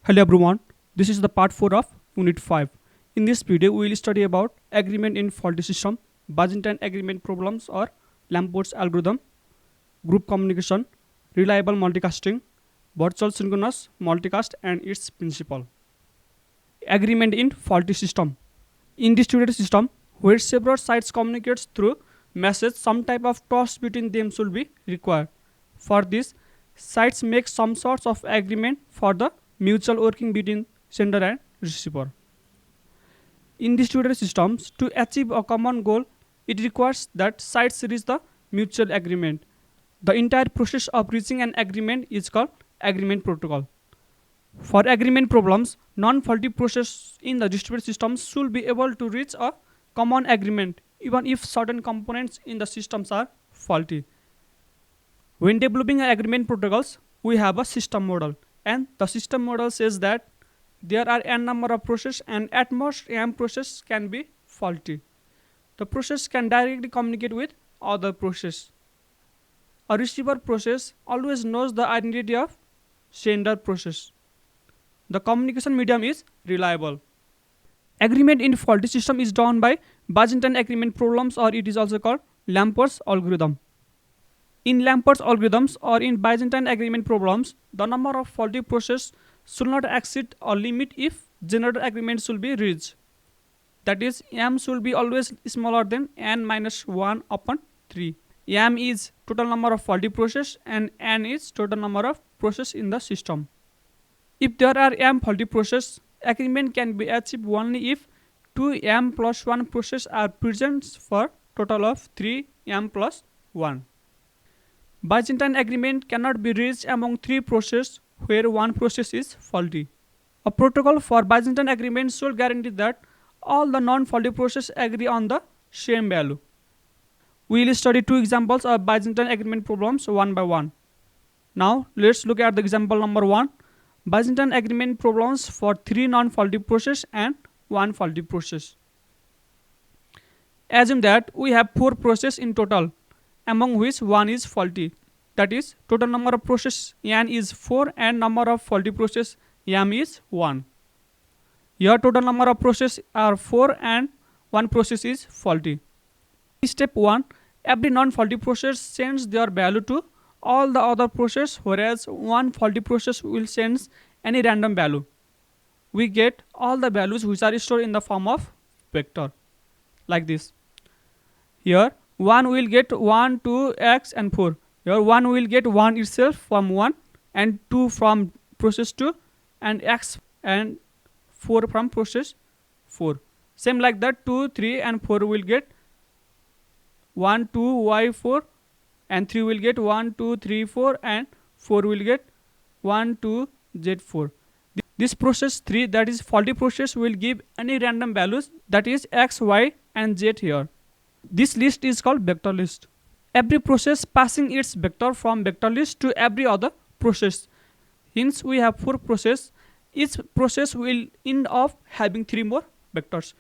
Hello everyone, this is the part 4 of Unit 5. In this video, we will study about agreement in faulty system, Byzantine Agreement Problems or Lamport's algorithm, group communication, reliable multicasting, virtual synchronous multicast and its principle. Agreement in faulty system. In distributed system, where several sides communicates through message, some type of trust between them should be required. For this, sides make some sorts of agreement for the mutual working between sender and receiver. In distributed systems, to achieve a common goal, it requires that sides reach the mutual agreement. The entire process of reaching an agreement is called agreement protocol. For agreement problems, non-faulty process in the distributed systems should be able to reach a common agreement even if certain components in the systems are faulty. When developing agreement protocols, we have a system model, and the system model says that there are n number of processes and at most m process can be faulty. The process can directly communicate with other process. A receiver process always knows the identity of sender process. The communication medium is reliable. Agreement in faulty system is done by Byzantine agreement problems, or it is also called Lamport's algorithm. In Lamport's algorithms or in Byzantine agreement problems, the number of faulty processes should not exceed a limit if general agreement should be reached. That is, m should be always smaller than n minus 1 upon 3. M is total number of faulty processes and n is total number of processes in the system. If there are m faulty processes, agreement can be achieved only if 2m plus 1 processes are present for total of 3m plus 1. Byzantine agreement cannot be reached among 3 processes where 1 process is faulty. A protocol for Byzantine agreement should guarantee that all the non-faulty processes agree on the same value. We will study 2 examples of Byzantine agreement problems one by one. Now let's look at the example number 1. Byzantine agreement problems for 3 non-faulty processes and 1 faulty process. Assume that we have 4 processes in total, among which 1 is faulty. That is, total number of processes n is 4 and number of faulty processes m is 1. Here total number of processes are 4 and 1 process is faulty. Step 1. Every non-faulty process sends their value to all the other processes, whereas one faulty process will send any random value. We get all the values which are stored in the form of vector, like this. Here 1 will get 1, 2, x and 4. Here 1 will get 1 itself from 1 and 2 from process 2 and x and 4 from process 4. Same like that 2, 3 and 4 will get 1, 2, y4 and 3 will get 1, 2, 3, 4 and 4 will get 1, 2, z4. This process 3, that is faulty process, will give any random values, that is x, y and z here. This list is called vector list. Every process passing its vector from vector list to every other process. Hence we have 4 processes. Each process will end up having 3 more vectors.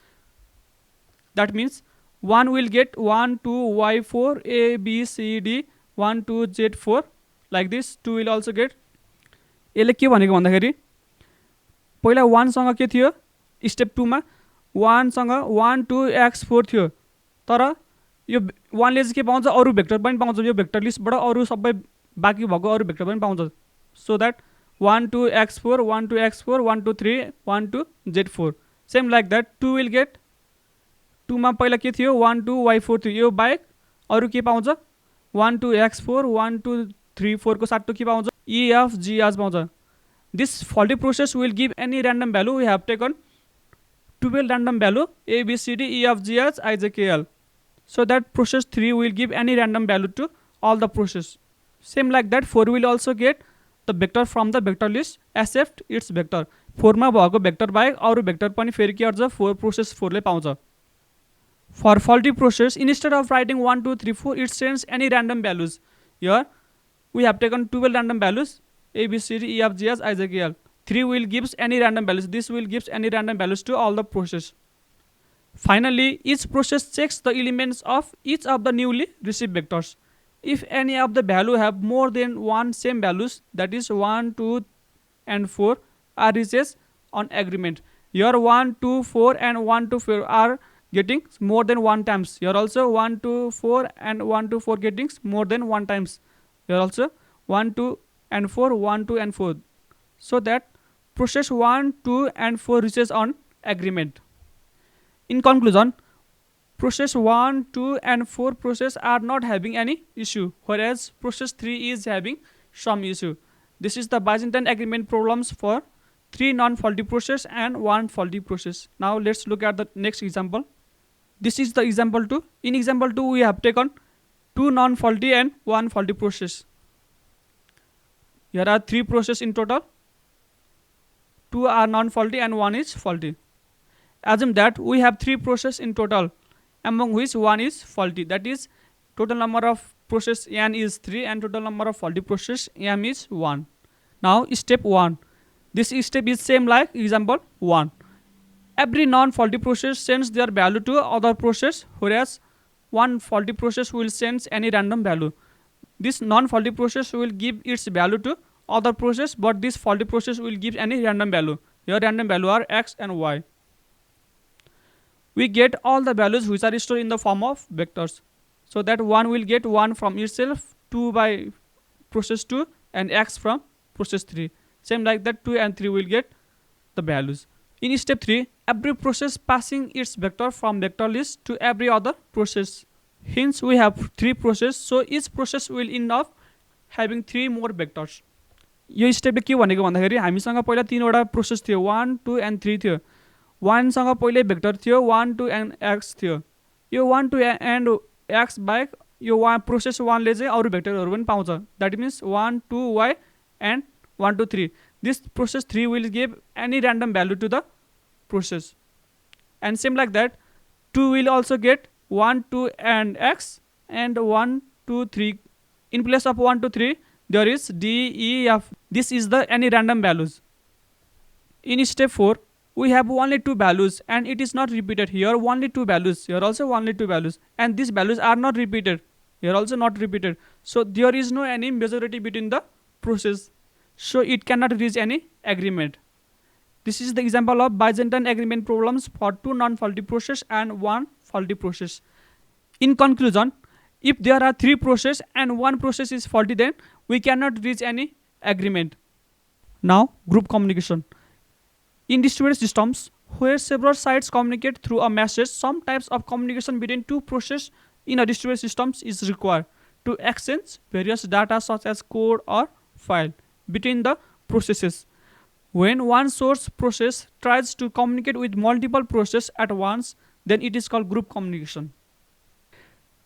That means 1 will get 1, 2, y4, a, b, c, d, 1, 2, z4, like this. 2 will also get. यसले के भनेको भन्दाखेरि पहिला 1 सँग के थियो, step 2 मा 1 सँग 1, 2, x, 4 थियो, तर यो 1 ले चाहिँ के पाउँछ, अरु भेक्टर पनि पाउँछ, यो भेक्टर लिस्टबाट अरु सबै बाँकी भएको अरु भेक्टर पनि पाउँछ. So that 1, 2, x4, 1, 2, x4, 1, 2, 3, 1, 2, z4. Same like that 2 will get 2 मा पहिला के थियो 1, 2, y4 थियो, यो बाहेक अरु के पाउँछ 1, 2, x4, 1, 2, 3, 4 को साथ के पाउँछ e, f, g as पाउँछ. This faulty process will give any random value. We have taken 12 random value a, b, c, d, e, f, g, h, i, j, k, l. So that process 3 will give any random value to all the process. Same like that 4 will also get the vector from the vector list except its vector. 4 मा भएको vector बाहेक अरु vector पनि फेरि के गर्छ 4 process 4 ले पाउँछ. For faulty process, instead of writing 1, 2, 3, 4, it sends any random values. Here we have taken 12 random values a, b, c, d, e, f, g, h, i, j, k, l. 3 will gives any random values. This will gives any random values to all the process. Finally, each process checks the elements of each of the newly received vectors. If any of the value have more than one same values, that is 1, 2 and 4, are reaches on agreement. Here 1 2 4 and 1 to 4 are getting more than one times. Here also 1 to 4 and 1 to 4 getting more than one times. Here also 1 2 and 4 1 2 and 4. So that process 1 2 and 4 reaches on agreement. In conclusion, process 1 2 and 4 process are not having any issue, whereas process 3 is having some issue. This is the Byzantine agreement problems for 3 non-faulty process and 1 faulty process. Now let's look at the next example. This is the example 2. In example 2 we have taken 2 non-faulty and 1 faulty process. Here are 3 processes in total. 2 are non-faulty and 1 is faulty. Assume that we have 3 processes in total, among which 1 is faulty. That is, total number of process n is 3 and total number of faulty process m is 1. Now step 1. This step is same like example 1. Every non-faulty process sends their value to other process, whereas one faulty process will send any random value. This non-faulty process will give its value to other process, but this faulty process will give any random value. Your random value are x and y. We get all the values which are stored in the form of vectors. So that 1 will get 1 from itself, 2 by process 2 and x from process 3. Same like that 2 and 3 will get the values. In step 3, every process passing its vector from vector list to every other process. Hence we have 3 processes, so each process will end up having 3 more vectors. यो स्टेपले के भनेको भन्दाखेरि हामीसँग पहिला 3 वटा process थियो, 1 2 and 3 थियो. 1 सँग पहिले भेक्टर थियो, 1 2 and x थियो. यो 1 2 and x बाहेक यो प्रोसेस 1 ले चाहिँ अरु भेक्टरहरु पनि पाउँछ. That means 1 2 y and 1 2 3. This process 3 will give any random value to the process. And same like that 2 will also get 1 2 and x and 1 2 3. In place of 1 2 3 there is d e f. This is the any random values. In step 4 we have only 2 values and it is not repeated. Here only 2 values, here also only 2 values, and these values are not repeated, here also not repeated. So there is no any majority between the process, so it cannot reach any agreement. This is the example of Byzantine agreement problems for 2 non-faulty process and 1 faulty process. In conclusion, if there are 3 processes and 1 process is faulty, then we cannot reach any agreement. Now group communication. In distributed systems where several sides communicate through a message, some types of communication between 2 processes in a distributed system is required to exchange various data such as code or file between the processes. When one source process tries to communicate with multiple processes at once, then it is called group communication.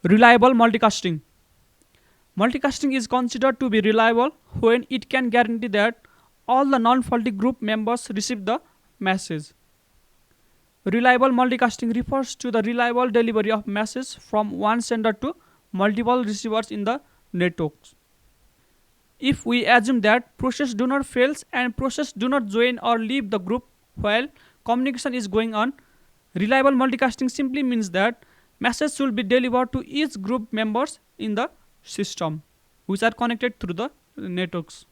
Reliable multicasting. Multicasting is considered to be reliable when it can guarantee that all the non-faulty group members receive the message. Reliable multicasting refers to the reliable delivery of message from one sender to multiple receivers in the networks. If we assume that process do not fail and process do not join or leave the group while communication is going on, reliable multicasting simply means that message should be delivered to each group members in the system which are connected through the networks.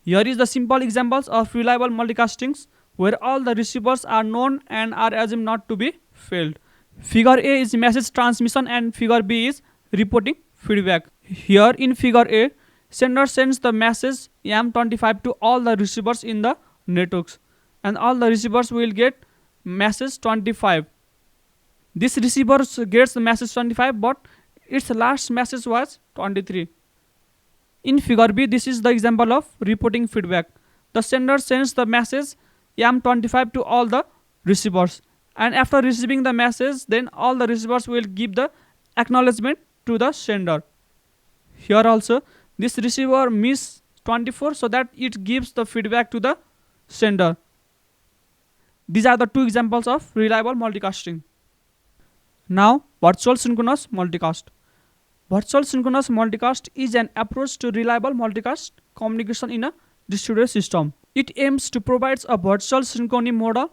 Here is the simple examples of reliable multicastings where all the receivers are known and are assumed not to be failed. Figure A is message transmission and figure B is reporting feedback. Here in figure A, sender sends the message M25 to all the receivers in the networks and all the receivers will get message 25. This receiver gets the message 25 but its last message was 23. In figure B, this is the example of reporting feedback. The sender sends the message M25 to all the receivers and after receiving the message, then all the receivers will give the acknowledgement to the sender. Here also this receiver miss 24 so that it gives the feedback to the sender. These are the 2 examples of reliable multicasting. Now virtual synchronous multicast. Virtual synchronous multicast is an approach to reliable multicast communication in a distributed system. It aims to provide a virtual synchrony model,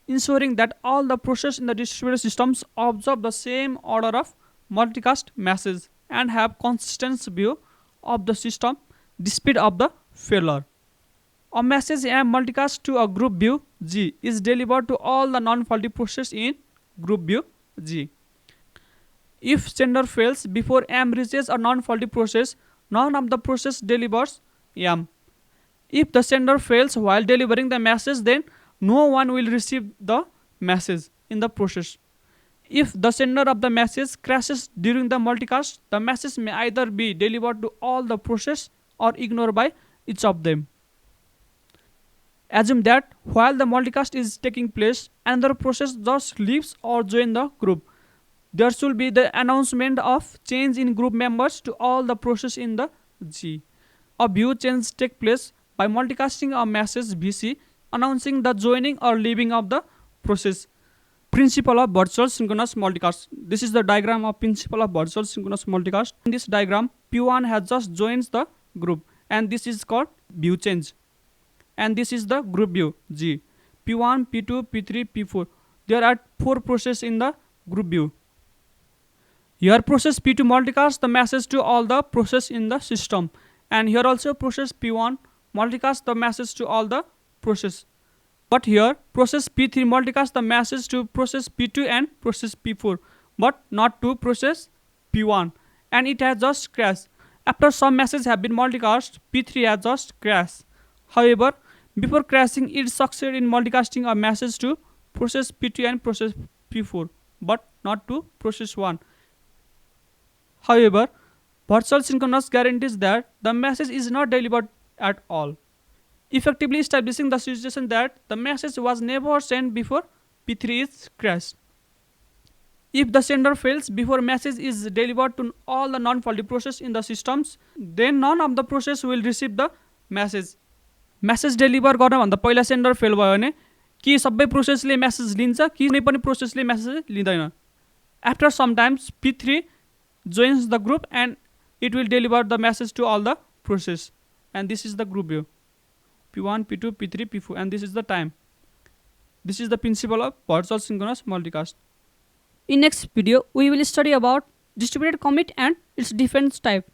ensuring that all the processes in the distributed systems observe the same order of multicast message and have consistent view of the system despite of the failure. A message AM multicast to a group view G is delivered to all the non-faulty process in group view G. If sender fails before AM reaches a non-faulty process, none of the process delivers AM. If the sender fails while delivering the message, then no one will receive the message in the process. If the sender of the message crashes during the multicast, the message may either be delivered to all the process or ignored by each of them. Assume that while the multicast is taking place, another process just leaves or joins the group. There should be the announcement of change in group members to all the process in the G. A view change takes place by multicasting a message VC announcing the joining or leaving of the process. Principle of virtual synchronous multicast. This is the diagram of principle of virtual synchronous multicast. In this diagram, P1 has just joined the group and this is called view change. And this is the group view G. P1, P2, P3, P4. There are 4 processes in the group view. Here process P2 multicast the message to all the process in the system, and here also process P1 multicast the message to all the process. But here process P3 multicast the message to process P2 and process P4, but not to process P1, and it has just crashed. After some messages have been multicast, P3 has just crashed. However, before crashing, it succeeded in multicasting a message to process P2 and process P4, but not to process 1. However, virtual synchronous guarantees that the message is not delivered at all, effectively establishing the situation that the message was never sent before P3 is crashed. If the sender fails before message is delivered to all the non-faulty process in the systems, then none of the process will receive the message. Message deliver गर्नभन्दा पहिला sender fail भयो भने कि सबै प्रोसेसले message लिन्छ कि कुनै पनि प्रोसेसले message लिँदैन. After some times P3 joins the group and it will deliver the message to all the process, and this is the group view P1, P2, P3, P4, and this is the time. This is the principle of virtual synchronous multicast. In next video we will study about distributed commit and its different type.